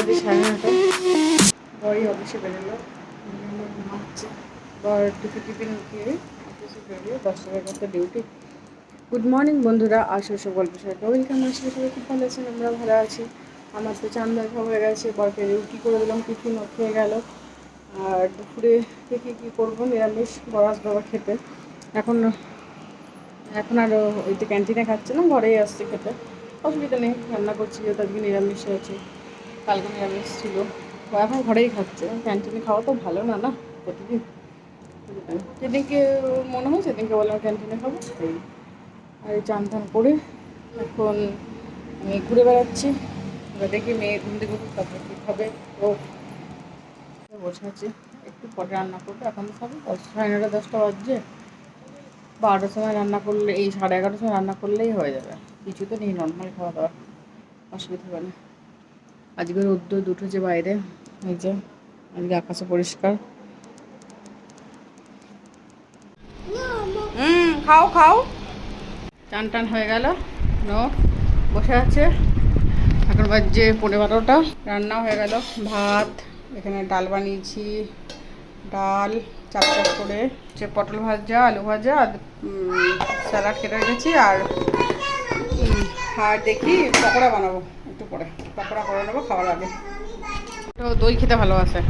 বাজে 9:30। বড়ই অফিসে বেরোলো, ঘুমাচ্ছে। বর টিফিন খেয়ে অফিসে বেরিয়ে 10টার মধ্যে ডিউটি। গুড মর্নিং বন্ধুরা, আসো গল্প সবাইকে ওয়েলকাম। আসলে সবাই খুব ভালো আছেন, আমরা ভালো আছি। আমার তো চান দেখা হয়ে গেছে, বরকে রুটি করে দিলাম, টিফিন খেয়ে গেল। আর দুপুরে দেখি কী করবো, নিরামিষ বর আসবে আবার খেতে। এখন আর ওই তো ক্যান্টিনে খাচ্ছে না, ঘরেই আসছে খেতে, অসুবিধা নেই। রান্না করছি যেহেতু আজকে নিরামিষ আছে, কালকে নিরামিষ ছিল। ও এখন ঘরেই খাচ্ছে, ক্যান্টিনে খাওয়া তো ভালো না না প্রতিদিন। যেদিনকে মনে হয় সেদিনকে বললাম ক্যান্টিনে খাবো এই। আর এই চান টান করে এখন আমি ঘুরে বেড়াচ্ছি। এবার দেখি মেয়ে ঘুম থেকে উঠুক, তারপরে কী খাবে। ও বসে আছি, একটু পরে রান্না করবো। এখন তো খাবো 9:30 10টা বাজছে। 12টার সময় রান্না করলে, এই 11:30 সময় রান্না করলেই হয়ে যাবে। কিছু তো নেই, নর্মাল খাওয়া দাওয়া, অসুবিধা হবে না। আজকে রোদ্দুর উঠেছে বাইরে, এই যে আজকে আকাশে পরিষ্কার। খাও খাও। চান টান হয়ে গেল, বসে আছে। এখন বাজছে 11:15। রান্না হয়ে গেল, ভাত, এখানে ডাল বানিয়েছি, ডাল চাপ করে, যে পটল ভাজা, আলু ভাজা, আর স্যালাড কেটে রেখেছি। আর দেখি পকোড়া বানাবো একটু পরে, পকোড়া করে নেবো খাওয়ার আগে। তো দই খেতে ভালোবাসে,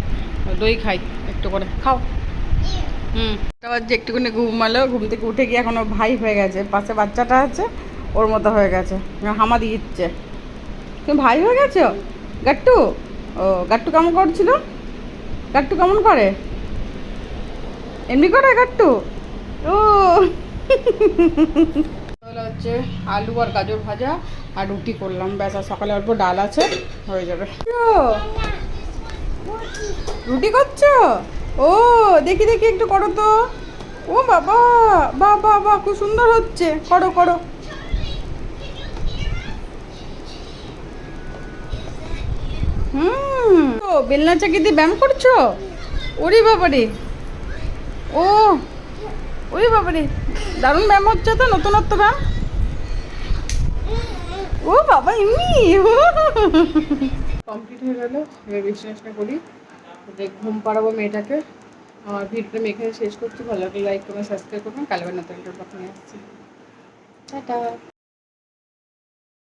দই খাই একটু করে, খাও। তারপর যে একটুখানি ঘুমালো, ঘুম থেকে উঠে গিয়ে এখন ওর ভাই হয়ে গেছে, পাশে বাচ্চাটা আছে ওর মতো হয়ে গেছে, হামা দিচ্ছে। তুমি ভাই হয়ে গেছো গাট্টু? ও গাট্টু কেমন করছিল? গাট্টু কেমন করে? এমনি করে গাট্টু? ও হচ্ছে আলু আর গাজর ভাজা আর রুটি করলাম, ব্যাস। আর সকালে অল্প ডাল আছে, হয়ে যাবে। রুটি করছো? ও দেখি দেখি একটু করো তো। ও বাবা, বাহ বাহ বাহ, খুব সুন্দর হচ্ছে, করো করো। তো বেলনা চাকি দিয়ে ব্যায়াম করছো? ওরে বাবারে, ও ওরে বাবারে, দারুণ ব্যায়াম হচ্ছে তো, নতুনত্ব ব্যায়াম। ও বাবা, এমনি কমপ্লিট হয়ে গেল। এবার বিশ্লেষণটা করি, ঘুম পাড়াবো মেয়েটাকে। আমার ভিডিওটা আমি এখানে শেষ করছি। ভালো লাগলে লাইক করুন, সাবস্ক্রাইব করুন। কালকে নতুন একটা ব্লগ নিয়ে আসছি। টাটা।